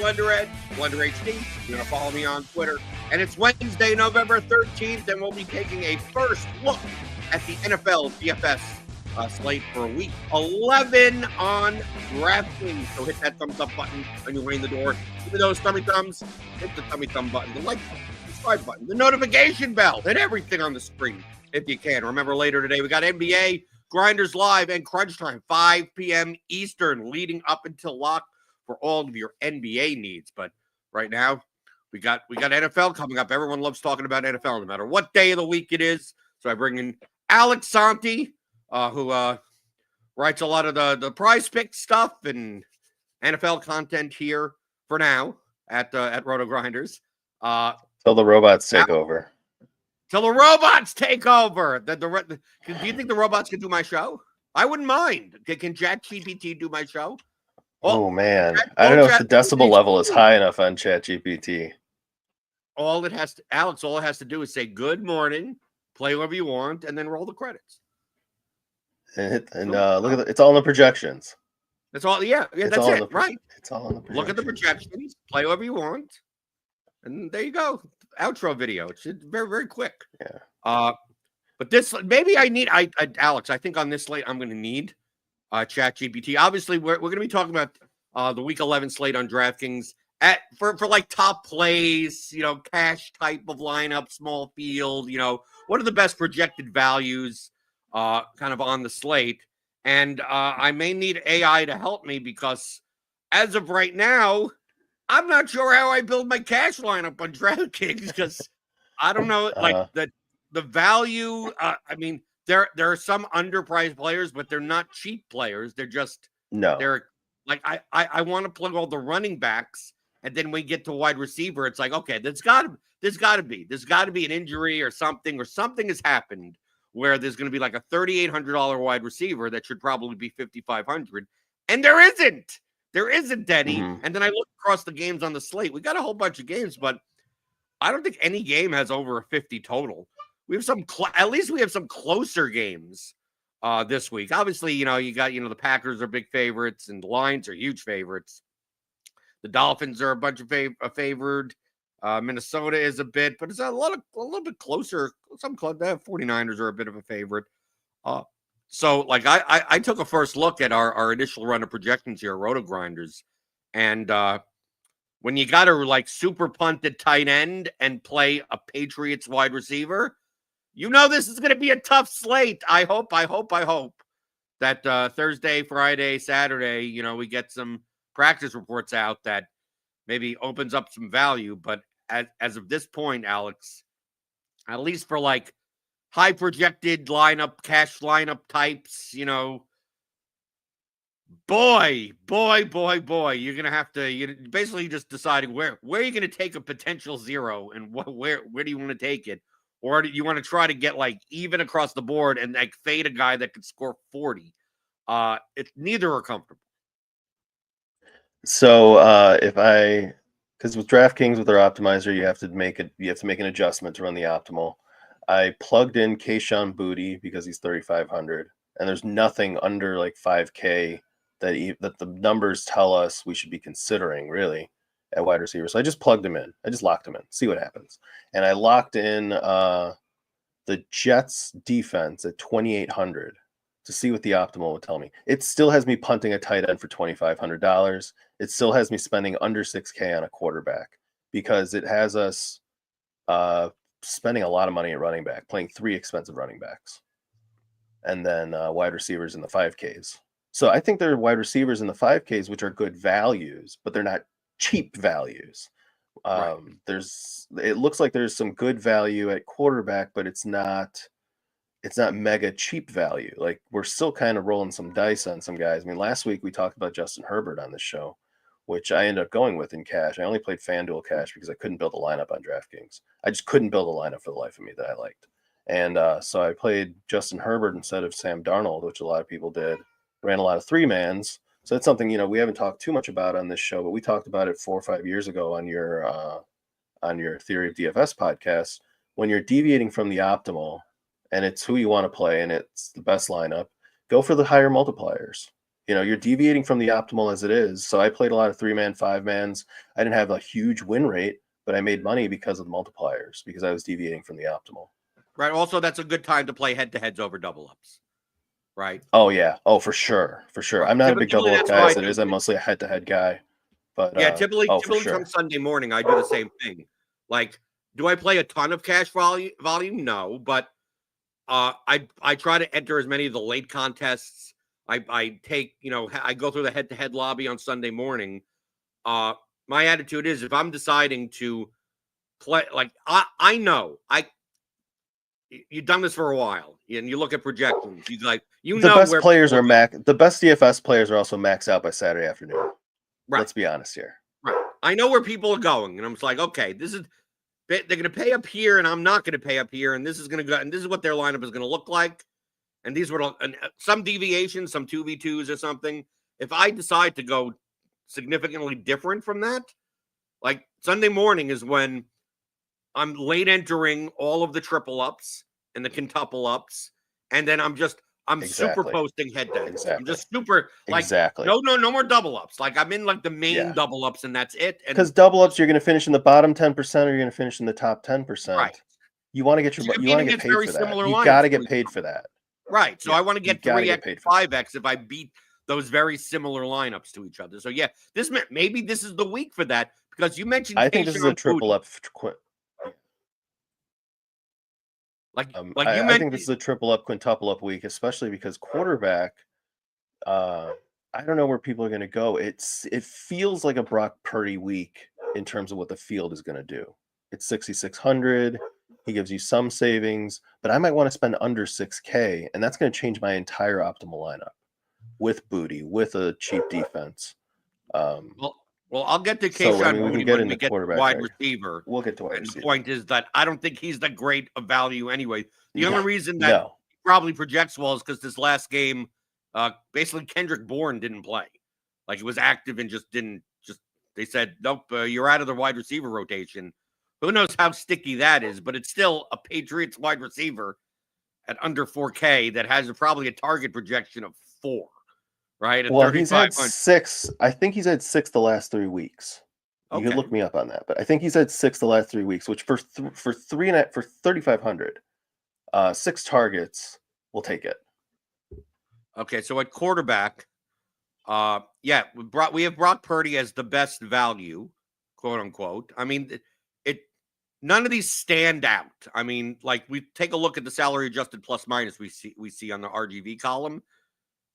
BlenderHD, BlenderHD. You're going to follow me on Twitter. And it's Wednesday, November 13th, and we'll be taking a first look at the NFL DFS slate for week 11 on DraftKings. So hit that thumbs up button when you ring the door. Give me those tummy thumbs. Hit the tummy thumb button, the like button, the subscribe button, the notification bell. Hit everything on the screen if you can. Remember, later today, we got NBA, Grinders Live, and Crunch Time, 5 p.m. Eastern, leading up until lock for all of your NBA needs. But right now, we got NFL coming up. Everyone loves talking about NFL, no matter what day of the week it is. So I bring in Alex Santi, who writes a lot of the prize pick stuff and NFL content here for now at RotoGrinders. Till the robots take over. Till the robots take over. Do you think the robots can do my show? I wouldn't mind. Can ChatGPT do my show? Oh man, I don't know if the decibel level is high enough on ChatGPT. All it has to do is say good morning, play whatever you want, and then roll the credits. And look at it's all in the projections. That's all. Yeah, that's it. Right. It's all in the projections. Look at the projections, play whatever you want, and there you go. Outro video. It's very, very quick. Yeah. But this maybe I need Alex. I think on this slate I'm going to need ChatGPT. Obviously, we're going to be talking about the Week 11 slate on DraftKings for like top plays, cash type of lineup, small field. What are the best projected values kind of on the slate? And I may need AI to help me because as of right now, I'm not sure how I build my cash lineup on DraftKings because I don't know, like the value. I mean, there are some underpriced players, but they're not cheap players. They're just they're like I want to plug all the running backs, and then we get to wide receiver. It's like, okay, there's got to be an injury or something has happened where there's going to be like a $3,800 wide receiver that should probably be $5,500, and there isn't. There isn't any. Mm-hmm. And then I look across the games on the slate. We got a whole bunch of games, but I don't think any game has over a 50 total. We have at least we have some closer games this week. Obviously, you got, the Packers are big favorites and the Lions are huge favorites. The Dolphins are a bunch of favored. Minnesota is a bit, but it's a little bit closer. Some clubs, the 49ers are a bit of a favorite. So, like, I took a first look at our initial run of projections here at RotoGrinders, and when you got to, like, super punt at tight end and play a Patriots wide receiver, this is going to be a tough slate. I hope that Thursday, Friday, Saturday, we get some practice reports out that maybe opens up some value. But as of this point, Alex, at least for, like, high projected lineup, cash lineup types, boy, you're going to have to, basically just deciding where are you going to take a potential zero and where do you want to take it? Or do you want to try to get like even across the board and like fade a guy that could score 40? It's neither are comfortable. So because with DraftKings with their optimizer, you have to make an adjustment to run the optimal. I plugged in Kayshon Boutte because he's 3,500, and there's nothing under like 5K that the numbers tell us we should be considering really at wide receiver. So I just plugged him in. I just locked him in. See what happens. And I locked in the Jets defense at 2,800 to see what the optimal would tell me. It still has me punting a tight end for $2,500. It still has me spending under 6K on a quarterback because it has us spending a lot of money at running back, playing 3 expensive running backs, and then wide receivers in the 5Ks. So I think there are wide receivers in the 5Ks, which are good values, but they're not cheap values. Right. It looks like there's some good value at quarterback, but it's not mega cheap value. Like, we're still kind of rolling some dice on some guys. I mean, last week we talked about Justin Herbert on this show, which I ended up going with in cash. I only played FanDuel cash because I couldn't build a lineup on DraftKings. I just couldn't build a lineup for the life of me that I liked. And so I played Justin Herbert instead of Sam Darnold, which a lot of people did. Ran a lot of 3-mans. So that's something, we haven't talked too much about on this show, but we talked about it 4 or 5 years ago on your Theory of DFS podcast. When you're deviating from the optimal and it's who you want to play and it's the best lineup, go for the higher multipliers. You're deviating from the optimal as it is. So I played a lot of 3-man, 5-mans. I didn't have a huge win rate, but I made money because of the multipliers, because I was deviating from the optimal. Right. Also, that's a good time to play head-to-heads over double-ups. Right. Oh, yeah. Oh, for sure. For sure. Right. I'm not a big Typically, double-up that's guy what I as it do. is. I'm mostly a head-to-head guy. But Yeah, typically for sure. come Sunday morning, I do the same thing. Like, do I play a ton of cash volume? No, but I try to enter as many of the late contests. I take, I go through the head-to-head lobby on Sunday morning. My attitude is, if I'm deciding to play, like, I know you've done this for a while, and you look at projections. You like, the best players are the best DFS players are also maxed out by Saturday afternoon. Right. Let's be honest here. Right. I know where people are going, and I'm just like, okay, they're going to pay up here, and I'm not going to pay up here, and this is going to go, and this is what their lineup is going to look like, and these were some deviations, some 2v2s or something. If I decide to go significantly different from that, like Sunday morning is when I'm late entering all of the triple ups and the quintuple ups, and then I'm super posting head-to-head. Exactly. I'm just super like no more double ups. Like I'm in like the main double ups, and that's it. Because double ups, you're going to finish in the bottom 10%, or you're going to finish in the top 10%. Right. You want to get paid for that. You got to get paid for that. Right. So I want to get 3x, 5x if I beat those very similar lineups to each other. So yeah, maybe this is the week for that, because you mentioned. I think this is a triple up. I think this is a triple up, quintuple up week, especially because quarterback. I don't know where people are going to go. It feels like a Brock Purdy week in terms of what the field is going to do. It's 6,600. He gives you some savings, but I might want to spend under 6K, and that's going to change my entire optimal lineup with Booty, with a cheap defense. Well, I'll get to Keyshawn Booty when we get to wide receiver. We'll get to wide receiver. The point is that I don't think he's that great of value anyway. The only reason that he probably projects well is because this last game, basically Kendrick Bourne didn't play. Like, he was active and they said, nope, you're out of the wide receiver rotation. Who knows how sticky that is, but it's still a Patriots wide receiver at under 4K that has probably a target projection of 4. Right. Well, he's had 6. I think he's had 6 the last 3 weeks. You can look me up on that, but I think he's had 6 the last 3 weeks, which for 3,500, 6 targets, we'll take it. Okay, so at quarterback, we have Brock Purdy as the best value, quote unquote. I mean, none of these stand out. I mean, like, we take a look at the salary adjusted plus minus we see on the RGV column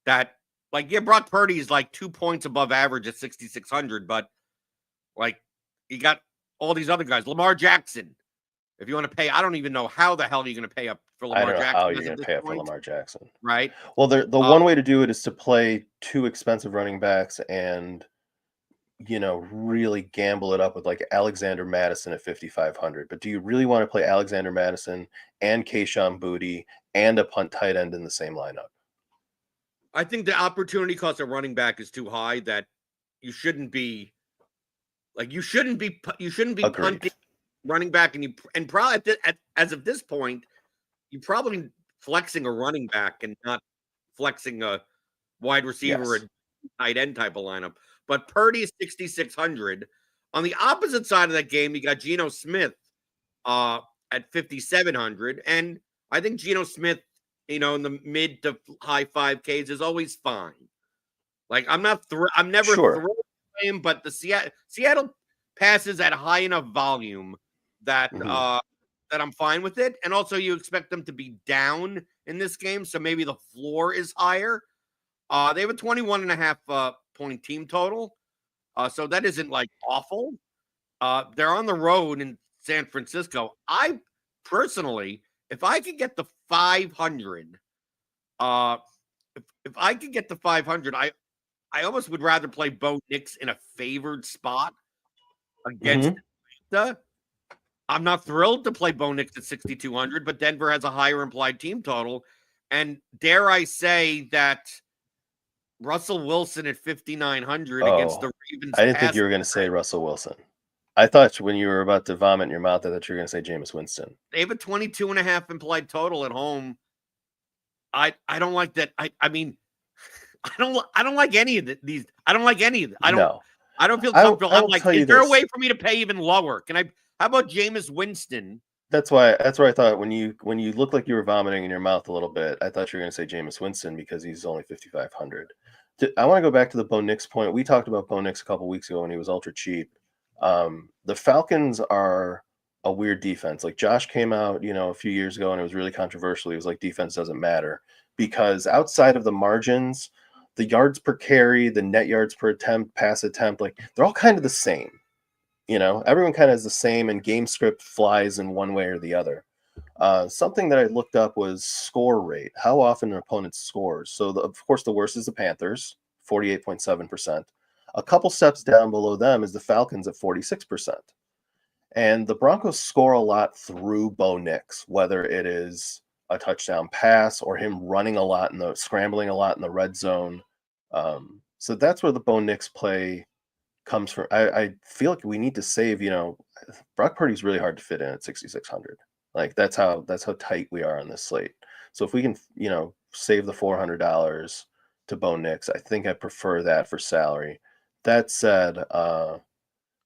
that. Like, yeah, Brock Purdy is like 2 points above average at 6,600, but like, you got all these other guys. Lamar Jackson, if you want to pay, I don't even know how the hell you're going to pay up for Lamar Jackson. How you're going to pay up for Lamar Jackson, right? Well, the one way to do it is to play 2 expensive running backs and really gamble it up with like Alexander Madison at 5,500. But do you really want to play Alexander Madison and Keyshawn Booty and a punt tight end in the same lineup? I think the opportunity cost of running back is too high that you shouldn't be punting running back, and probably as of this point, you're probably flexing a running back and not flexing a wide receiver or tight end type of lineup. But Purdy is 6,600. On the opposite side of that game, you got Geno Smith at 5,700, and I think Geno Smith, in the mid to high 5Ks is always fine. Like, I'm never thrilled by him, but the Seattle passes at high enough volume that that I'm fine with it. And also, you expect them to be down in this game, so maybe the floor is higher. They have a 21.5 point team total, so that isn't like awful. They're on the road in San Francisco. I personally, if I could get the 500, if I could get the 500, I almost would rather play Bo Nix in a favored spot against Atlanta. I'm not thrilled to play Bo Nix at 6,200, but Denver has a higher implied team total. And dare I say that Russell Wilson at 5,900 against the Ravens. I didn't think you were going to say Russell Wilson. I thought when you were about to vomit in your mouth, I thought you were going to say Jameis Winston. They have a 22.5 implied total at home. I don't like that. I mean, I don't like any of these. I don't like any of them. No. I don't feel I comfortable. I'm will like, tell you is there a this. way for me to pay even lower? How about Jameis Winston? That's why I thought when you looked like you were vomiting in your mouth a little bit, I thought you were going to say Jameis Winston because he's only 5,500. I want to go back to the Bo Nix point. We talked about Bo Nix a couple weeks ago when he was ultra cheap. The Falcons are a weird defense. Like Josh came out, a few years ago and it was really controversial. He was like, defense doesn't matter because outside of the margins, the yards per carry, the net yards per attempt, pass attempt, like they're all kind of the same. Everyone kind of has the same, and game script flies in one way or the other. Something that I looked up was score rate, how often an opponent scores. So, of course, the worst is the Panthers, 48.7%. A couple steps down below them is the Falcons at 46%. And the Broncos score a lot through Bo Nix, whether it is a touchdown pass or him running a lot scrambling a lot in the red zone. So that's where the Bo Nix play comes from. I feel like we need to save, Brock Purdy's really hard to fit in at 6,600. Like that's how tight we are on this slate. So if we can, save the $400 to Bo Nix, I think I prefer that for salary. That said,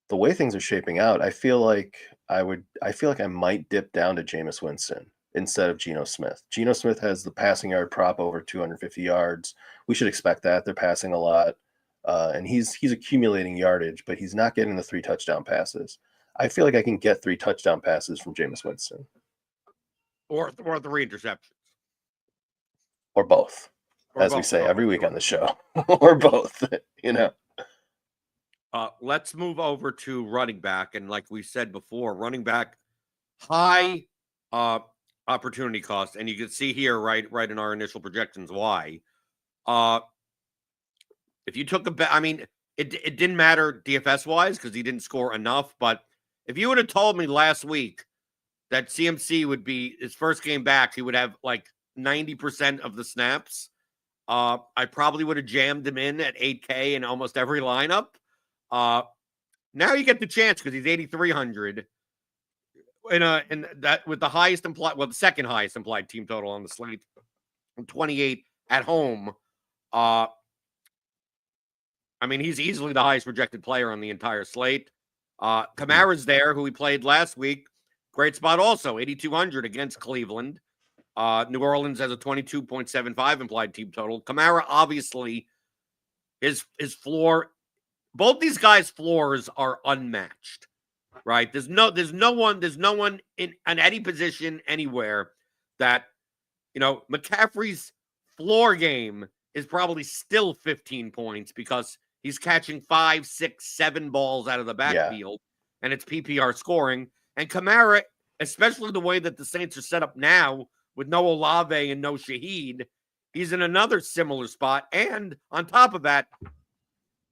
the way things are shaping out, I feel like I might dip down to Jameis Winston instead of Geno Smith. Geno Smith has the passing yard prop over 250 yards. We should expect that. They're passing a lot. And he's accumulating yardage, but he's not getting the 3 touchdown passes. I feel like I can get 3 touchdown passes from Jameis Winston. Or 3 interceptions. Or both, as we say every week on the show. Or both, Let's move over to running back. And like we said before, running back, high opportunity cost. And you can see here, right in our initial projections, why. If you took it didn't matter DFS wise because he didn't score enough. But if you would have told me last week that CMC would be his first game back, he would have like 90% of the snaps, I probably would have jammed him in at 8K in almost every lineup. Now you get the chance because he's 8,300 and that with the highest implied, the second highest implied team total on the slate, 28 at home. He's easily the highest projected player on the entire slate. Kamara's there, who he played last week. Great spot also, 8,200 against Cleveland. New Orleans has a 22.75 implied team total. Kamara, obviously, his floor, both these guys' floors are unmatched, right? There's no one in any position anywhere that, McCaffrey's floor game is probably still 15 points because he's catching 5, 6, 7 balls out of the backfield, and it's PPR scoring. And Kamara, especially the way that the Saints are set up now with no Olave and no Shaheed, he's in another similar spot. And on top of that,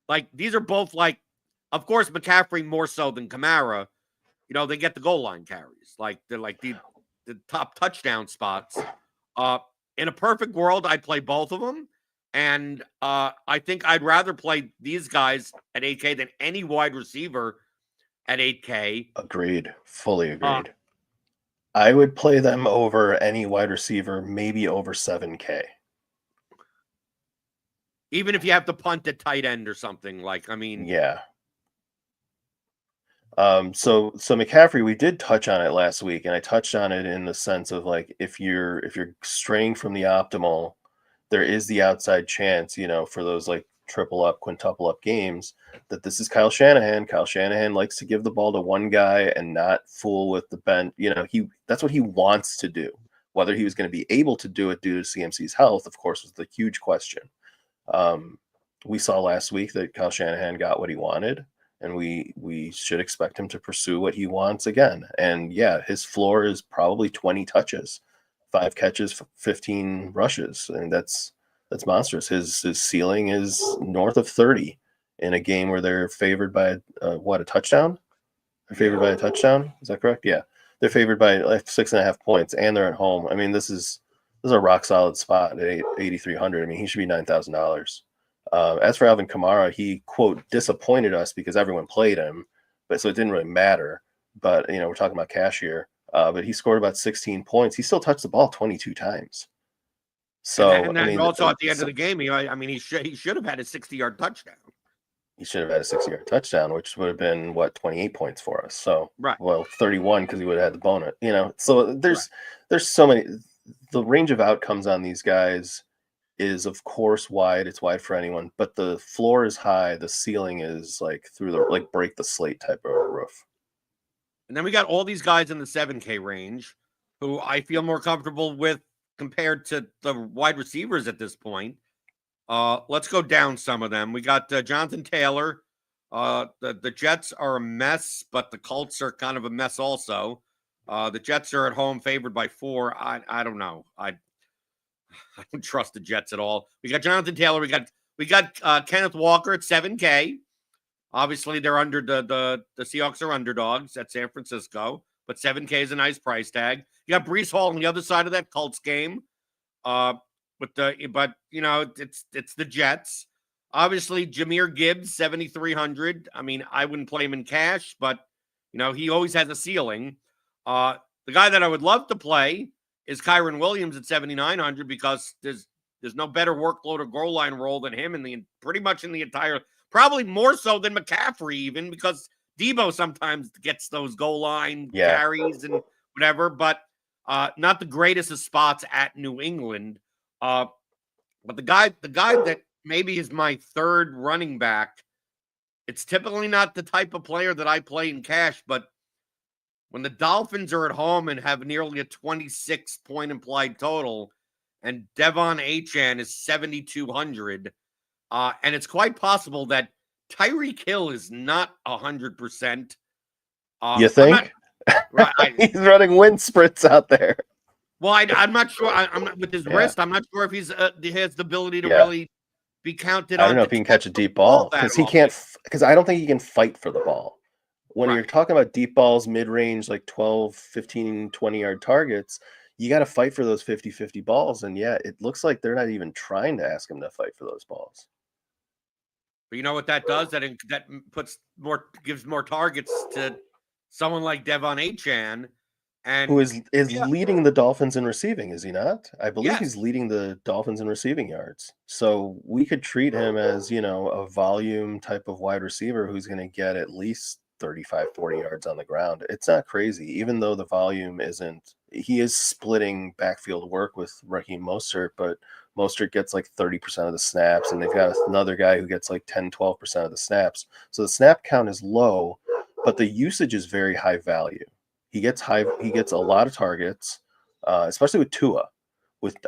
like these are both of course, McCaffrey more so than Kamara, they get the goal line carries. Like they're like the top touchdown spots. In a perfect world, I'd play both of them. And I think I'd rather play these guys at 8K than any wide receiver at 8K. Agreed. Fully agreed. I would play them over any wide receiver, maybe over 7K. Even if you have to punt at tight end or something, Yeah. So McCaffrey, we did touch on it last week, and I touched on it in the sense of if you're straying from the optimal, there is the outside chance, for those triple up, quintuple up games, that this is Kyle Shanahan. Kyle Shanahan likes to give the ball to one guy and not fool with the bench. That's what he wants to do. Whether he was going to be able to do it due to CMC's health, of course, was the huge question. We saw last week that Kyle Shanahan got what he wanted, and we should expect him to pursue what he wants again. And his floor is probably 20 touches, 5 catches, 15 rushes, and that's monstrous. His ceiling is north of 30 in a game where they're favored by a touchdown. They're favored by a touchdown. Is that correct? Yeah, they're favored by 6.5 points, and they're at home. This is a rock solid spot at 8,300. he should be $9,000. As for Alvin Kamara, he, quote, disappointed us because everyone played him, but so it didn't really matter. But, we're talking about cash here. But he scored about 16 points. He still touched the ball 22 times. So and I then mean, also at the end of the game, he should have had a 60-yard touchdown. he should have had a 60-yard touchdown, which would have been 28 points for us. So Right. 31 because he would have had the bonus. So there's so many. The range of outcomes on these guys is of course wide. It's wide for anyone, but the floor is high. The ceiling is like through the break the slate type of roof. And then we got all these guys in the 7K range who I feel more comfortable with compared to the wide receivers at this point. Let's go down some of them. We got Jonathan Taylor. The Jets are a mess, but the Colts are kind of a mess also. The Jets are at home favored by 4. I don't know. I don't trust the Jets at all. We got Jonathan Taylor. We got Kenneth Walker at 7K. Obviously, they're under the Seahawks are underdogs at San Francisco, but 7K is a nice price tag. You got Breece Hall on the other side of that Colts game. It's the Jets. Obviously, Jahmyr Gibbs, 7,300. I mean, I wouldn't play him in cash, but he always has a ceiling. The guy that I would love to play is Kyron Williams at 7,900 because there's no better workload or goal line role than him pretty much in the entire. Probably more so than McCaffrey, even because Debo sometimes gets those goal line carries and whatever, but not the greatest of spots at New England. But the guy that maybe is my third running back, it's typically not the type of player that I play in cash, but when the Dolphins are at home and have nearly a 26-point implied total, and Devon Achane is 7,200, and it's quite possible that Tyreek Hill is not 100%. You think? He's running wind sprints out there. Well, I'm not sure. I'm not with his wrist. I'm not sure if he has the ability to really be counted on. I don't know if he can catch a deep ball because he can't. Because I don't think he can fight for the ball. When you're talking about deep balls, mid-range, like 12, 15, 20-yard targets, you got to fight for those 50-50 balls. And it looks like they're not even trying to ask him to fight for those balls. But you know what that does? That gives more targets to someone like Devon Achane, and who is leading the Dolphins in receiving, is he not? I believe he's leading the Dolphins in receiving yards. So we could treat him as, a volume type of wide receiver who's going to get at least 35, 40 yards on the ground. It's not crazy, even though the volume isn't. He is splitting backfield work with Raheem Mostert, but Mostert gets like 30% of the snaps, and they've got another guy who gets like 10, 12% of the snaps. So the snap count is low, but the usage is very high value. He gets a lot of targets, especially with Tua.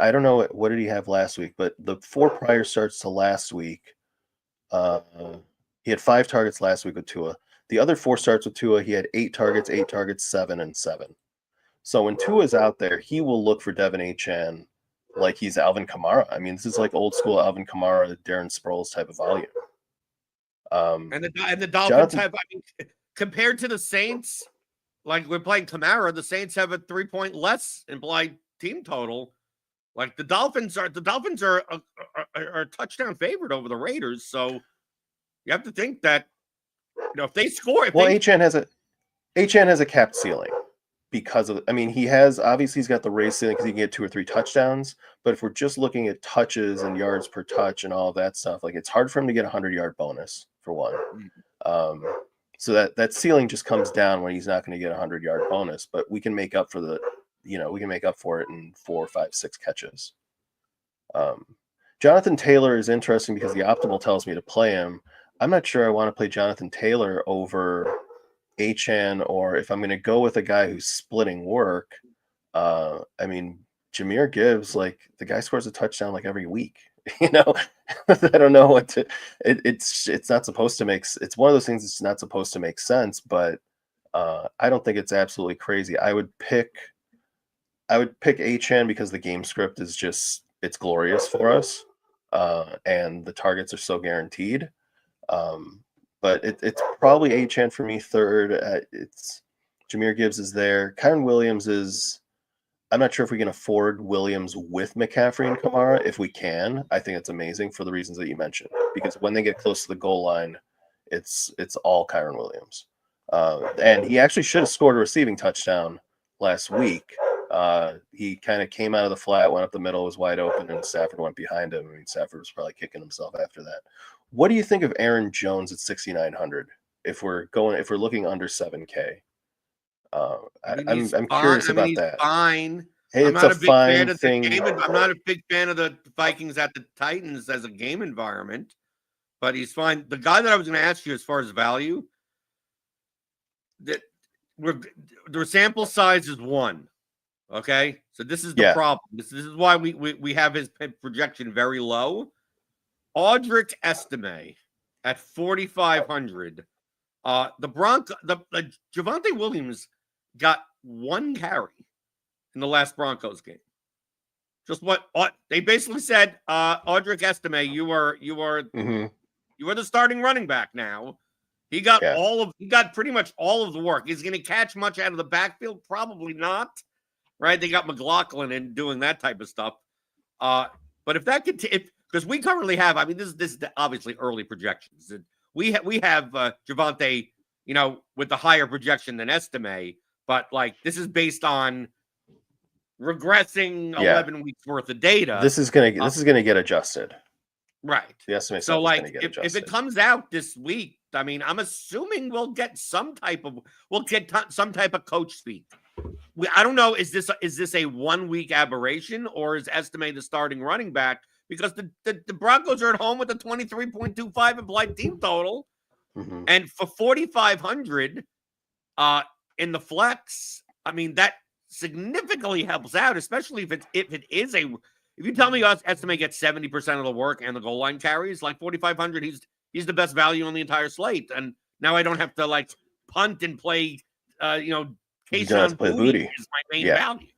I don't know what did he have last week, but the 4 prior starts to last week, he had 5 targets last week with Tua. The other 4 starts with Tua, he had 8 targets, 7, and 7. So when Tua's out there, he will look for Devon Achane like he's Alvin Kamara. I mean, this is like old school Alvin Kamara, Darren Sproles type of volume. And the Dolphins have, compared to the Saints, like we're playing Kamara, the Saints have a 3-point less implied team total. Like the Dolphins are a touchdown favorite over the Raiders. So you have to think that if they score, Achane has a capped ceiling because of. I mean, he's got the race ceiling because he can get 2 or 3 touchdowns. But if we're just looking at touches and yards per touch and all of that stuff, like it's hard for him to get a 100-yard bonus for one. So that ceiling just comes down when he's not going to get a 100-yard bonus. But we can make up for it in 4, 5, 6 catches. Jonathan Taylor is interesting because the optimal tells me to play him. I'm not sure I want to play Jonathan Taylor over Achane, or if I'm going to go with a guy who's splitting work. Jahmyr Gibbs, like the guy scores a touchdown like every week. I don't know what to. It's not supposed to make. It's one of those things that's not supposed to make sense, but I don't think it's absolutely crazy. I would pick Achane because the game script is it's glorious for us, and the targets are so guaranteed. But it's probably Achane for me third. It's Jahmyr Gibbs is there. Kyron Williams is. I'm not sure if we can afford Williams with McCaffrey and Kamara. If we can, I think it's amazing for the reasons that you mentioned. Because when they get close to the goal line, it's all Kyron Williams. And he actually should have scored a receiving touchdown last week. He kind of came out of the flat, went up the middle, was wide open, and Stafford went behind him. I mean, Stafford was probably kicking himself after that. What do you think of Aaron Jones at 6,900? If we're looking under 7K, I'm curious about he's that. fine. Hey, I'm it's not a a big fan fine of the thing. game. I'm not a big fan of the Vikings at the Titans as a game environment, but he's fine. The guy that I was going to ask you as far as value, that the sample size is 1. Okay, so this is the problem. This is why we have his projection very low. Audric Estime at 4,500. The Javonte Williams got 1 carry in the last Broncos game. Just what they basically said, Audric Estime, you are the starting running back now. He got pretty much all of the work. Is he going to catch much out of the backfield? Probably not. Right? They got McLaughlin and doing that type of stuff. But if that continues, because we currently have, I mean, this is obviously early projections. We have Javonte, with the higher projection than Estime, but like this is based on regressing 11 weeks worth of data. This is gonna get adjusted, right? The estimate. So like if it comes out this week, I mean, I'm assuming we'll get some type of coach speak. I don't know. Is this a 1 week aberration, or is Estime the starting running back? Because the Broncos are at home with a 23.25 implied team total, and for 4,500 in the flex, I mean that significantly helps out, especially if you tell me Estime gets 70% of the work and the goal line carries, like 4,500, he's the best value on the entire slate, and now I don't have to like punt and play, Keyshawn Booty is my main value.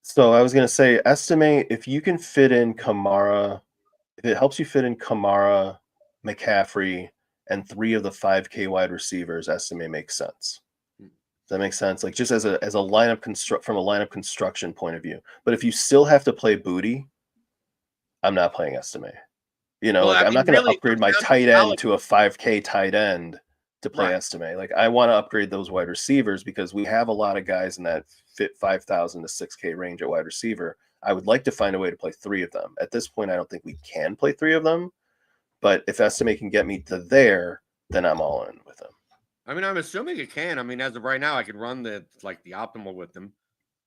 So I was going to say, estimate if you can fit in Kamara, if it helps you fit in Kamara, McCaffrey, and 3 of the 5K wide receivers, estimate makes sense. Does that make sense? Like just as a lineup from a lineup construction point of view. But if you still have to play Booty, I'm not playing estimate. I'm not going to upgrade my tight end to a 5K tight end to play estimate. Like I want to upgrade those wide receivers because we have a lot of guys in that fit 5,000 to 6K range at wide receiver. I would like to find a way to play 3 of them. At this point, I don't think we can play 3 of them, but if estimate can get me to there, then I'm all in with them. I mean, I'm assuming it can. I mean, as of right now, I could run the optimal with them.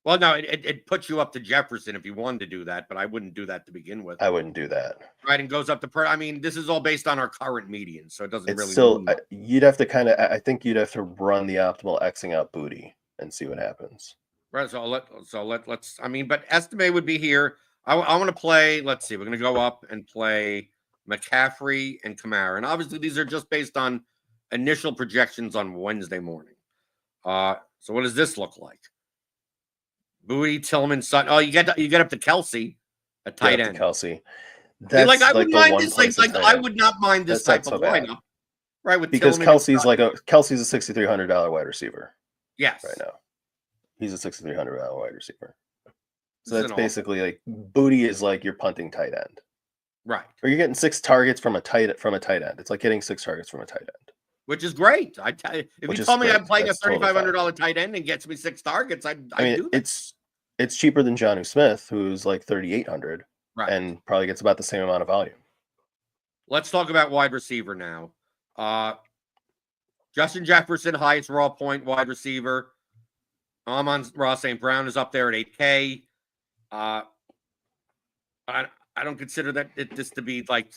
Well, no, it puts you up to Jefferson if you wanted to do that, but I wouldn't do that to begin with. I wouldn't do that. Right, and goes up to I mean, this is all based on our current median, so it doesn't really. Still, you'd have to I think you'd have to run the optimal Xing out Booty and see what happens. Right. Let's. I mean, but Estime would be here. I want to play. Let's see. We're going to go up and play McCaffrey and Kamara, and obviously these are just based on initial projections on Wednesday morning. So what does this look like? Booty, Tillman, Sutton. Oh, you get up to Kelsey, a tight end. Kelsey. That's I would mind this. I would not mind this type of lineup, right? With because Tillman Kelsey's Kelsey's a $6,300 wide receiver. Yes, right now he's a $6,300 wide receiver. So that's basically like Booty is like your punting tight end, right? Or you're getting 6 targets from a tight end. It's like getting 6 targets from a tight end, which is great. If you told me I'm playing a $3,500 tight end and gets me 6 targets, I mean, do that. It's cheaper than Jonnu Smith, who's like 3,800, right, and probably gets about the same amount of volume. Let's talk about wide receiver now. Justin Jefferson, highest raw point wide receiver. Amon-Ra St. Brown is up there at 8K. I don't consider this to be like,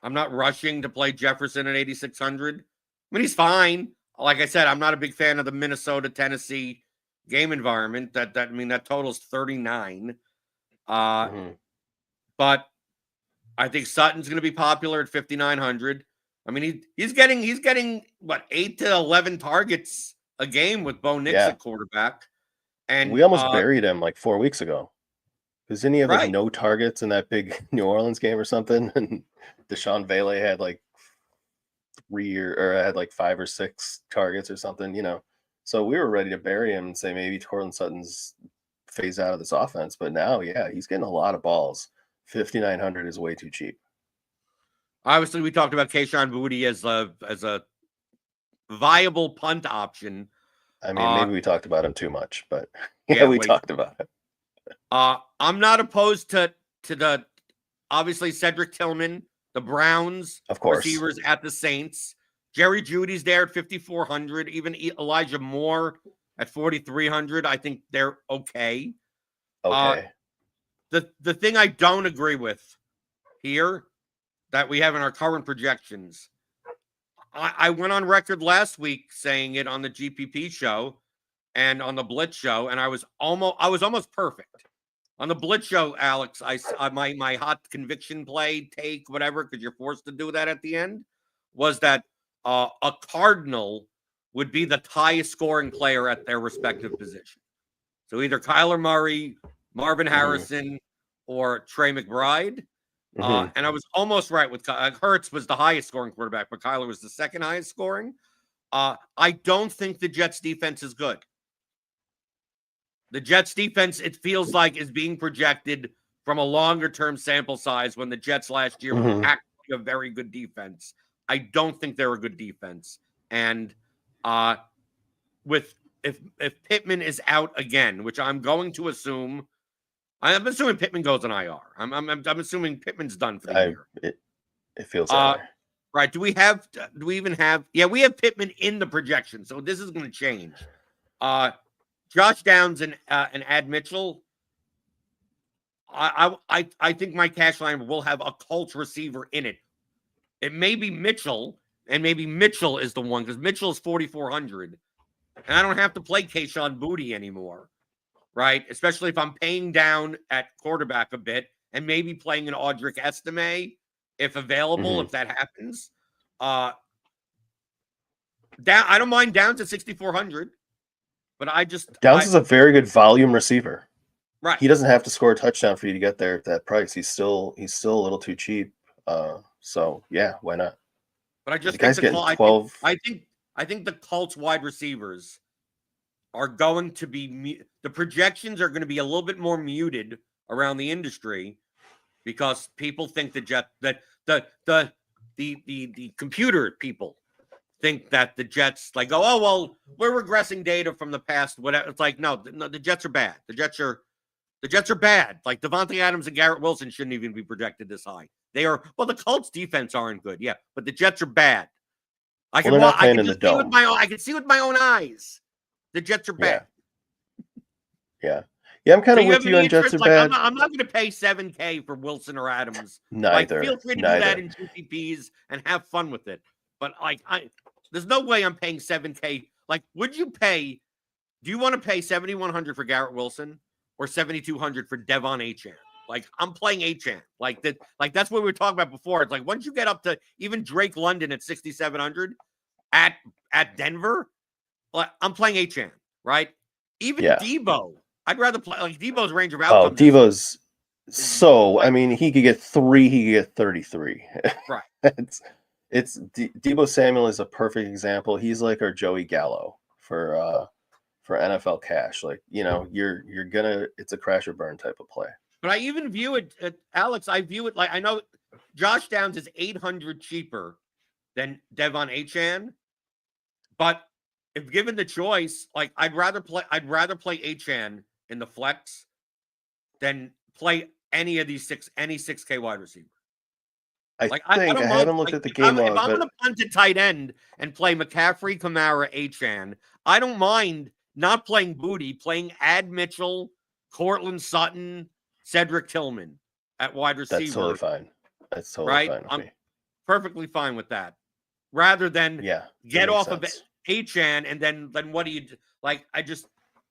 I'm not rushing to play Jefferson at 8,600. I mean, he's fine. Like I said, I'm not a big fan of the Minnesota-Tennessee game environment. That totals 39. But I think Sutton's going to be popular at 5,900. I mean, he's getting what, 8 to 11 targets a game with Bo Nix at quarterback. And we almost buried him like 4 weeks ago. Because didn't he have like no targets in that big New Orleans game or something? And Deshaun Vele had like 5 or 6 targets or something, So we were ready to bury him and say maybe Courtland Sutton's phased out of this offense. But now, he's getting a lot of balls. 5,900 is way too cheap. Obviously, we talked about Keyshawn Booty as a viable punt option. I mean, maybe we talked about him too much, but yeah, we talked about it. I'm not opposed to the obviously Cedric Tillman, the Browns Of course. receivers at the Saints. Jerry Judy's there at 5,400. Even Elijah Moore at 4,300. I think they're okay. Okay. The thing I don't agree with here that we have in our current projections, I went on record last week saying it on the GPP show and on the Blitz show, and I was almost perfect. On the Blitz show, Alex, my hot conviction play, take, whatever, because you're forced to do that at the end, was that a Cardinal would be the highest scoring player at their respective position. So either Kyler Murray, Marvin Harrison, or Trey McBride. And I was almost right with Hurts was the highest scoring quarterback, but Kyler was the second highest scoring. I don't think the Jets defense is good. The Jets defense, it feels like, is being projected from a longer term sample size when the Jets last year were actually a very good defense. I don't think they're a good defense. And if Pittman is out again, which I'm going to assume, I'm assuming Pittman goes on IR. I'm assuming Pittman's done for the year. It feels that way. Right. Do we even have? Yeah, we have Pittman in the projection, so this is going to change. Josh Downs and Ad Mitchell. I think my cash line will have a Colts receiver in it. It may be Mitchell, and maybe Mitchell is the one because Mitchell is 4,400, and I don't have to play Kayshon Boutte anymore, right? Especially if I'm paying down at quarterback a bit and maybe playing an Audric Estime if available, if that happens. I don't mind Downs at 6,400. But Downs is a very good volume receiver. Right. He doesn't have to score a touchdown for you to get there at that price. He's still a little too cheap. So yeah, why not? But I just think getting 12. I think the Colts wide receivers are going to be the projections are going to be a little bit more muted around the industry because people think the computer people think that the Jets like go, oh well, we're regressing data from the past. Whatever. It's like no, the Jets are bad. The Jets are bad. Like Devontae Adams and Garrett Wilson shouldn't even be projected this high. They are the Colts defense aren't good, yeah, but the Jets are bad. I can see with my own eyes. The Jets are bad. Yeah. I'm kind of with you on Jets are bad. I'm not going to pay $7,000 for Wilson or Adams. Neither. Feel free to do that in GPPs and have fun with it. But there's no way I'm paying $7,000. Like, would you pay? Do you want to pay $7,100 for Garrett Wilson or $7,200 for Devon Achane? Like, I'm playing Achane. Like that. Like that's what we were talking about before. It's like once you get up to even Drake London at 6,700 at Denver, like I'm playing Achane, right? Even Debo, I'd rather play like Debo's range of outcomes. Oh, Debo's I mean, he could get 3, he could get 33. Right. It's Debo Samuel is a perfect example. He's like our Joey Gallo for NFL cash. Like, you're gonna it's a crash or burn type of play. But I even view it, Alex. I view it like I know Josh Downs is 800 cheaper than Devon Achane, but if given the choice, like I'd rather play Achane in the flex than play any 6K wide receiver. I haven't looked at the game log. If I'm going to punt to tight end and play McCaffrey, Kamara, Achane, I don't mind not playing Boutte, playing Ad Mitchell, Cortland Sutton, Cedric Tillman at wide receiver. That's totally fine. That's totally fine with me. Perfectly fine with that. Rather than get off of Achane and then what do you do? Like?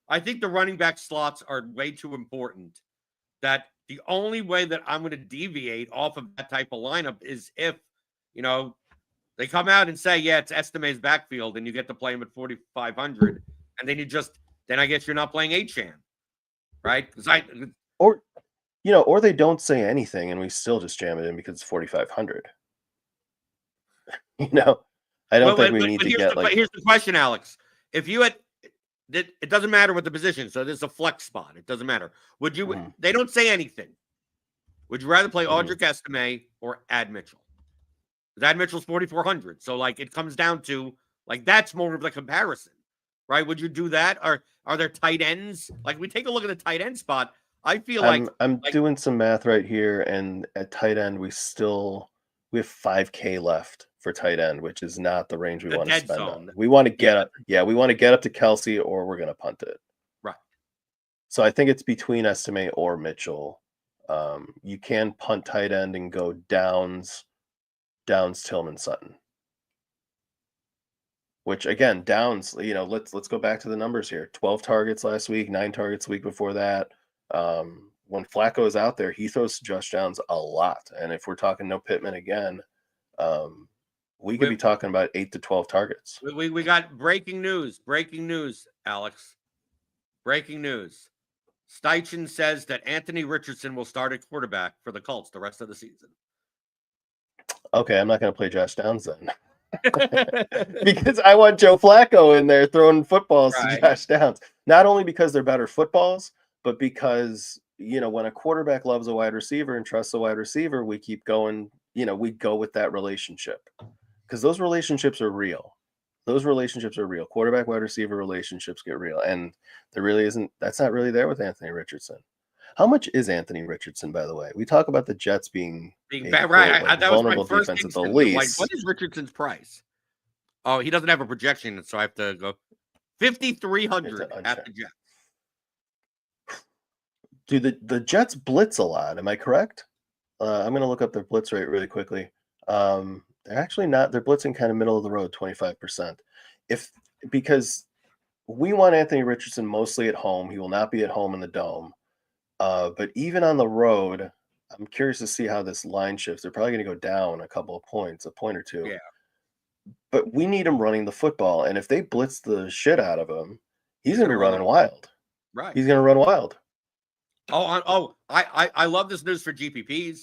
I think the running back slots are way too important. That the only way that I'm going to deviate off of that type of lineup is if, they come out and say, yeah, it's Estime's backfield and you get to play him at 4,500. And then then I guess you're not playing Achane, right? Or they don't say anything and we still just jam it in because it's 4,500. I don't think we need to get like. But here's the question, Alex. If you had, it doesn't matter what the position. So there's a flex spot. It doesn't matter. Would you? They don't say anything. Would you rather play Audric Estime or Ad Mitchell? Ad Mitchell's 4,400. So like it comes down to like that's more of the comparison. right? Would you do that? Are there tight ends? Like we take a look at the tight end spot. I feel like I'm doing some math right here, and at tight end we have 5K left for tight end, which is not the range we the want to dead spend zone. on. We want to get up, we want to get up to Kelsey, or we're gonna punt it. Right. So I think it's between Estime or Mitchell. You can punt tight end and go Downs, Tillman, Sutton. Which again, Downs, let's go back to the numbers here. 12 targets last week, 9 targets the week before that. When Flacco is out there, he throws to Josh Downs a lot. And if we're talking no Pittman again, we could be talking about 8 to 12 targets. We got breaking news, Alex. Breaking news. Steichen says that Anthony Richardson will start at quarterback for the Colts the rest of the season. Okay, I'm not going to play Josh Downs then. Because I want Joe Flacco in there throwing footballs to Josh Downs. Not only because they're better footballs, but because, when a quarterback loves a wide receiver and trusts a wide receiver, we keep going, we go with that relationship. Because those relationships are real. Quarterback, wide receiver relationships get real. And that's not really there with Anthony Richardson. How much is Anthony Richardson, by the way? We talk about the Jets being bad, right? Like, that vulnerable was my first defense at the instinct. least. Like, what is Richardson's price? Oh, he doesn't have a projection, so I have to go 5,300 at the Jets. Do the Jets blitz a lot? Am I correct? I'm going to look up their blitz rate really quickly. They're actually not. They're blitzing kind of middle of the road, 25%. Because we want Anthony Richardson mostly at home. He will not be at home in the dome. But even on the road, I'm curious to see how this line shifts. They're probably going to go down a couple of points, a point or two. Yeah. But we need him running the football. And if they blitz the shit out of him, he's going to be running wild. Right. He's going to run wild. I love this news for GPPs.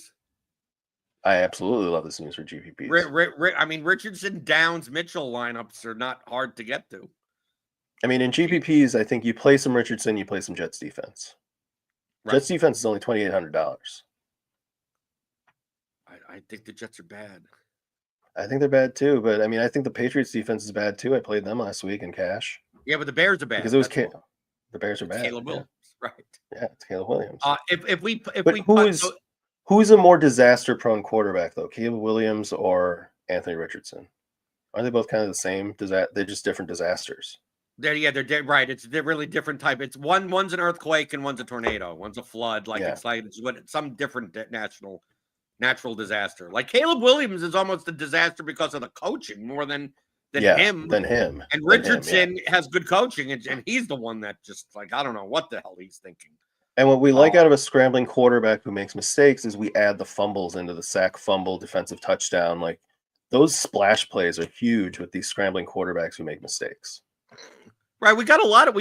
I absolutely love this news for GPPs. I mean, Richardson, Downs, Mitchell lineups are not hard to get to. I mean, in GPPs, I think you play some Richardson, you play some Jets defense. Right. Jets defense is only $2,800. I think the Jets are bad. I think they're bad too, but I mean, I think the Patriots defense is bad too. I played them last week in cash. Yeah, but the Bears are bad. Because it was the Bears are bad. Caleb Williams, right? Yeah, it's Caleb Williams. Who's a more disaster-prone quarterback though, Caleb Williams or Anthony Richardson? Aren't they both kind of the same? They're just different disasters. They're right. They're really different type. It's one's an earthquake and one's a tornado. One's a flood. It's some different natural disaster. Like Caleb Williams is almost a disaster because of the coaching more than him. And Richardson has good coaching, and he's the one that just I don't know what the hell he's thinking. And what we like out of a scrambling quarterback who makes mistakes is we add the fumbles into the sack, fumble, defensive touchdown. Like those splash plays are huge with these scrambling quarterbacks who make mistakes. Right, we got a lot of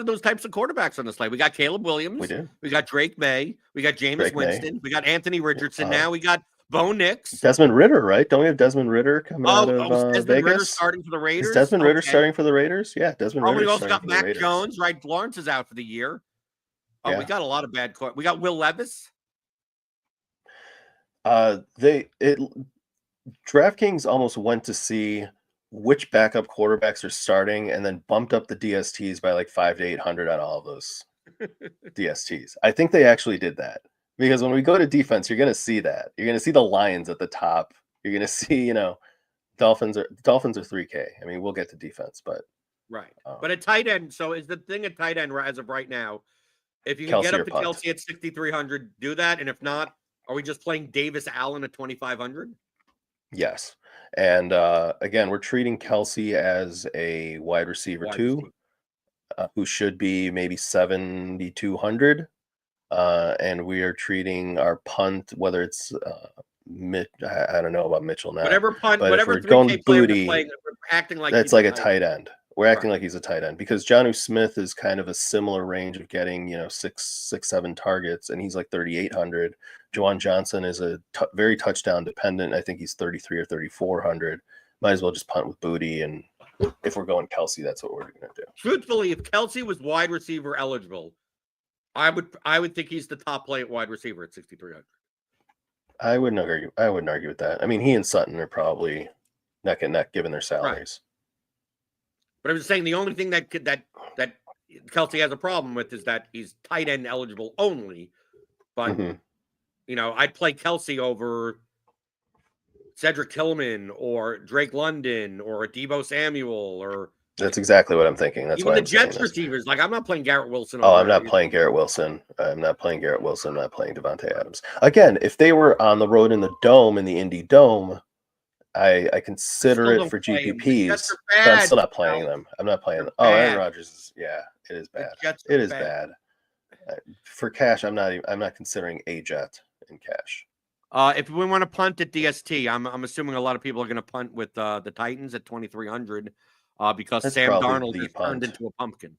those types of quarterbacks on the slate. We got Caleb Williams, we do. We got Drake May, we got Jameis Winston, we got Anthony Richardson. Now we got Bo Nix, Desmond Ritter, right? Don't we have Desmond Ritter coming out of Desmond Vegas? Ritter starting for the Raiders. Is Desmond Ritter starting for the Raiders? Yeah, Desmond Ritter. We also got Mac Jones, right? Lawrence is out for the year. We got a lot of bad. We got Will Levis. DraftKings almost went to see which backup quarterbacks are starting and then bumped up the DSTs by like 500 to 800 on all of those DSTs. I think they actually did that because when we go to defense, you're going to see that. You're going to see the Lions at the top. You're going to see, Dolphins are 3K. I mean, we'll get to defense, but right. But at tight end, so is the thing at tight end as of right now, if you can get up to Kelsey at 6,300, do that. And if not, are we just playing Davis Allen at 2,500? Yes. And again, we're treating Kelsey as a wide receiver too, who should be maybe 7,200. And we are treating our punt, whether it's I don't know about Mitchell now. Whatever punt, but whatever if we're going Booty, we're acting like that's like a tight end. We're acting like he's a tight end because Jonnu Smith is kind of a similar range of getting, 6-7 targets, and he's like 3,800. Juwan Johnson is very touchdown dependent. I think he's 3,300 or 3,400. Might as well just punt with Booty, and if we're going Kelsey, that's what we're going to do. Truthfully, if Kelsey was wide receiver eligible, I would think he's the top play at wide receiver at 6,300. I wouldn't argue with that. I mean, he and Sutton are probably neck and neck given their salaries. But I was saying the only thing that Kelsey has a problem with is that he's tight end eligible only. But I'd play Kelsey over Cedric Tillman or Drake London or Deebo Samuel or. That's exactly what I'm thinking. That's even why the I'm Jets saying this. receivers. Like, I'm not playing Garrett Wilson. Oh, I'm not playing Garrett Wilson. I'm not playing Devontae Adams. Again, if they were on the road in the Dome, in the Indy Dome, I consider it for GPPs, but I'm still not playing them. I'm not playing them. Oh, Aaron Rodgers it is bad. It is bad. For cash, I'm not considering a Jet in cash. If we want to punt at DST, I'm assuming a lot of people are going to punt with the Titans at 2,300 because That's Sam Darnold has turned into a pumpkin.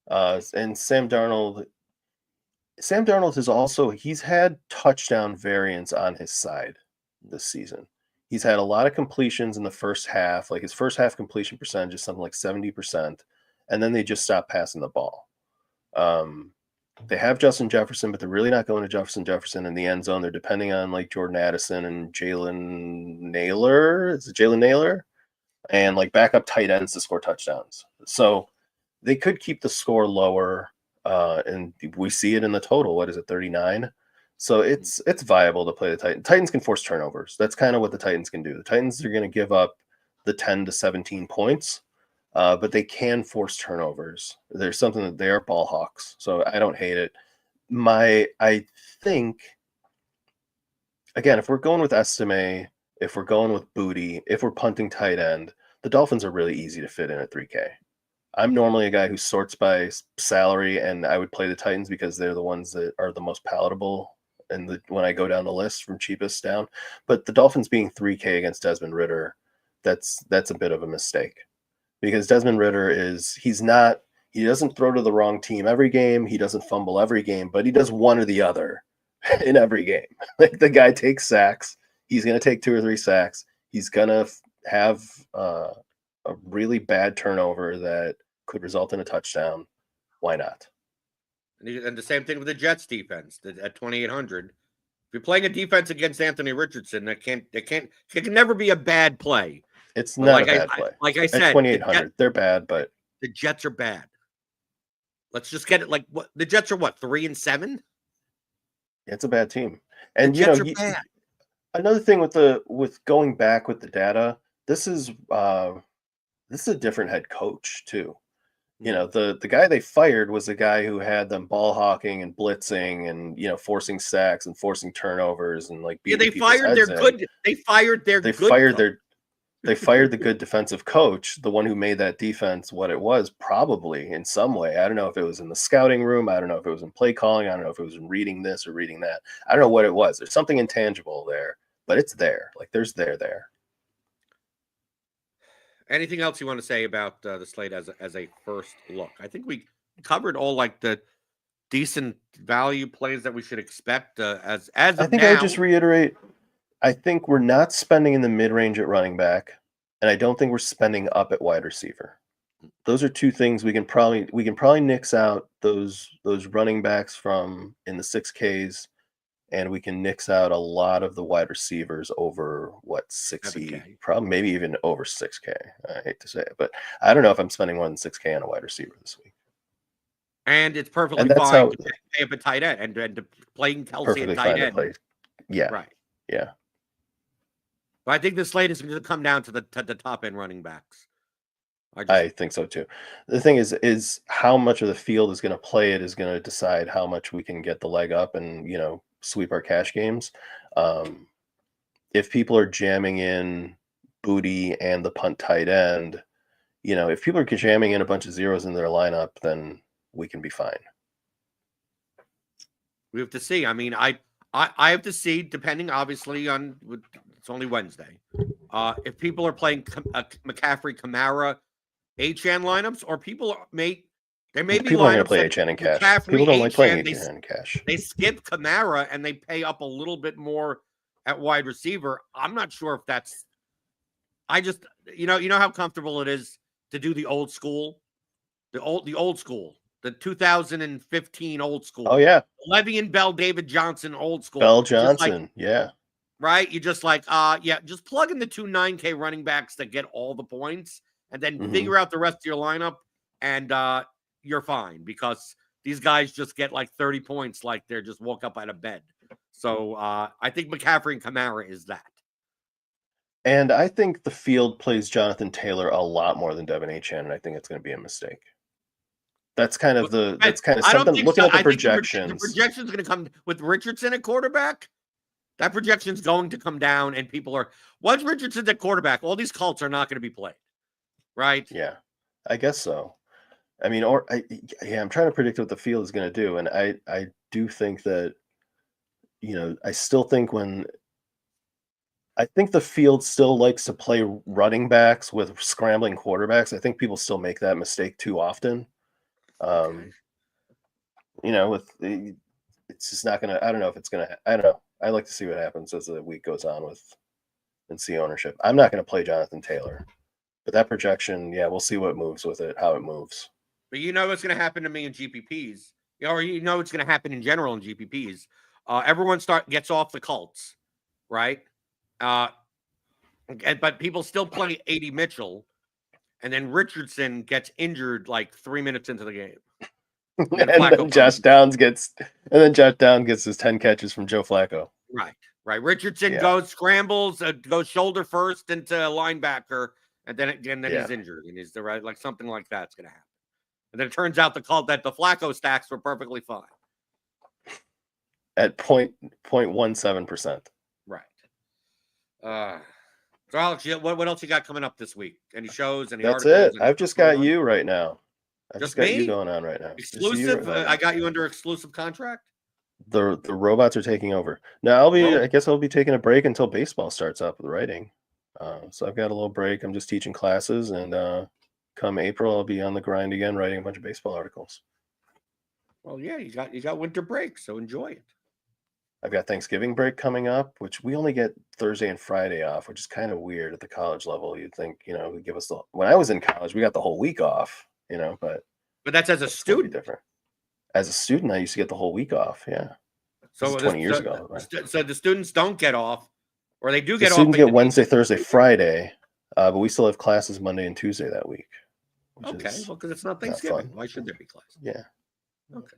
And Sam Darnold he's had touchdown variance on his side this season. He's had a lot of completions in the first half. Like his first half completion percentage is something like 70%, and then they just stop passing the ball. They have Justin Jefferson, but they're really not going to Jefferson in the end zone. They're depending on like Jordan Addison and Jalen Naylor. Is it Jalen Naylor? And like backup tight ends to score touchdowns. So they could keep the score lower, and we see it in the total. What is it, 39? So it's viable to play the Titans. Titans can force turnovers. That's kind of what the Titans can do. The Titans are going to give up the 10 to 17 points, but they can force turnovers. There's something that they are ball hawks, so I don't hate it. I think, again, if we're going with Estime, if we're going with Booty, if we're punting tight end, the Dolphins are really easy to fit in at 3K. I'm normally a guy who sorts by salary, and I would play the Titans because they're the ones that are the most palatable when I go down the list from cheapest down. But the Dolphins being 3K against Desmond Ridder, that's a bit of a mistake. Because Desmond Ridder he doesn't throw to the wrong team every game, he doesn't fumble every game, but he does one or the other in every game. Like the guy takes sacks, he's going to take 2 or 3 sacks, he's going to have a really bad turnover that could result in a touchdown. Why not? And the same thing with the Jets defense at 2,800. If you're playing a defense against Anthony Richardson, it can never be a bad play. It's not a bad play. Like I said, at 2,800, they're bad, but the Jets are bad. Let's just get it. Like what the Jets are, 3-7? It's a bad team. And the Jets are bad. Another thing with going back with the data, this is a different head coach too. The guy they fired was a guy who had them ball hawking and blitzing and forcing sacks and forcing turnovers and like they fired their good. They fired the good defensive coach, the one who made that defense what it was, probably in some way. I don't know if it was in the scouting room. I don't know if it was in play calling. I don't know if it was in reading this or reading that. I don't know what it was. There's something intangible there, but it's there. Like there's there. Anything else you want to say about the slate as a first look? I think we covered all like the decent value plays that we should expect as of I think now. I would just reiterate, I think we're not spending in the mid-range at running back, and I don't think we're spending up at wide receiver. Those are two things we can probably nix out those running backs from in the 6Ks, and we can nix out a lot of the wide receivers over 6K, probably maybe even over 6K. I hate to say it, but I don't know if I'm spending more than 6K on a wide receiver this week. And it's perfectly fine to pay up a tight end and to playing Kelsey at tight end. Yeah. Right. Yeah. But I think the slate is going to come down to the top end running backs. I think so too. The thing is how much of the field is going to play it is going to decide how much we can get the leg up and sweep our cash games. If people are jamming in Booty and the punt tight end, if people are jamming in a bunch of zeros in their lineup, then we can be fine. We have to see. I mean, I have to see, depending obviously on it's only Wednesday. If people are playing McCaffrey, Kamara, HN lineups, or people may be people are going to play HN in cash. People don't like playing HN in cash. They skip Kamara and they pay up a little bit more at wide receiver. I'm not sure if that's. I just you know how comfortable it is to do the old school, the old school, the 2015 old school. Oh yeah, Le'Veon Bell, David Johnson, old school. Bell Johnson, yeah. Right, you just just plug in the 2 9K running backs that get all the points and then Mhm. figure out the rest of your lineup, and you're fine because these guys just get like 30 points like they're just woke up out of bed. So I think McCaffrey and Kamara is that. And I think the field plays Jonathan Taylor a lot more than Devin Achane, and I think it's going to be a mistake. That's kind of I don't something. think Looking so. at the I think the projections, projection's going to come with Richardson at quarterback. That projection's going to come down, and people are once Richardson's at quarterback, all these Colts are not going to be played, right? yeah, I guess so. I mean, I'm trying to predict what the field is going to do, and I do think that, I still think I think the field still likes to play running backs with scrambling quarterbacks. I think people still make that mistake too often. Okay. It's just not gonna. I don't know if it's gonna. I don't know. I like to see what happens as the week goes on and see ownership. I'm not gonna play Jonathan Taylor, but that projection, yeah, we'll see what moves with it, how it moves. But you know what's going to happen to me in GPPs, or you know what's going to happen in general in GPPs. Everyone gets off the Colts, right? But people still play 80 Mitchell, and then Richardson gets injured like 3 minutes into the game. And then Josh Downs gets his 10 catches from Joe Flacco. Right. Richardson goes scrambles, goes shoulder first into linebacker, and then he's injured, and he's like something like that's going to happen. And then it turns out the Flacco stacks were perfectly fine at 0.17%. Right. So Alex, what else you got coming up this week? Any shows? Any That's articles? it. I've just got you right now. I've just got me? you going on right now. Exclusive? I got you under exclusive contract? The robots are taking over. Now I guess I'll be taking a break until baseball starts up with writing. So I've got a little break. I'm just teaching classes, and come April, I'll be on the grind again, writing a bunch of baseball articles. Well, yeah, you got winter break, so enjoy it. I've got Thanksgiving break coming up, which we only get Thursday and Friday off, which is kind of weird at the college level. You'd think, we give us when I was in college, we got the whole week off, but that's as a student. Different. As a student, I used to get the whole week off. Yeah. So 20 years ago. Right? So the students don't get off, or they do get off. Students get Wednesday, Thursday, Friday, but we still have classes Monday and Tuesday that week. Okay, well, because it's not Thanksgiving. Why should there be classes? Yeah. Okay.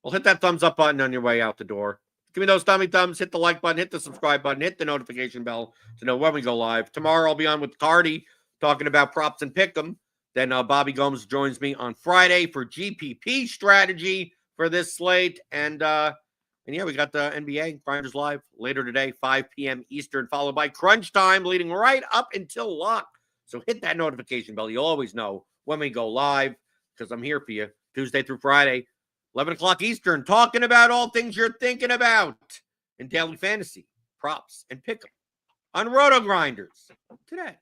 Well, hit that thumbs up button on your way out the door. Give me those thumbs. Hit the like button. Hit the subscribe button. Hit the notification bell to know when we go live. Tomorrow I'll be on with Cardi talking about props and pick'em. Then Bobby Gomes joins me on Friday for GPP strategy for this slate. And yeah, we got the NBA Grinders Live later today, 5 p.m. Eastern, followed by Crunch Time, leading right up until lock. So hit that notification bell. You'll always know when we go live because I'm here for you Tuesday through Friday, 11 o'clock Eastern, talking about all things you're thinking about in daily fantasy, props, and pick'em on RotoGrinders Today.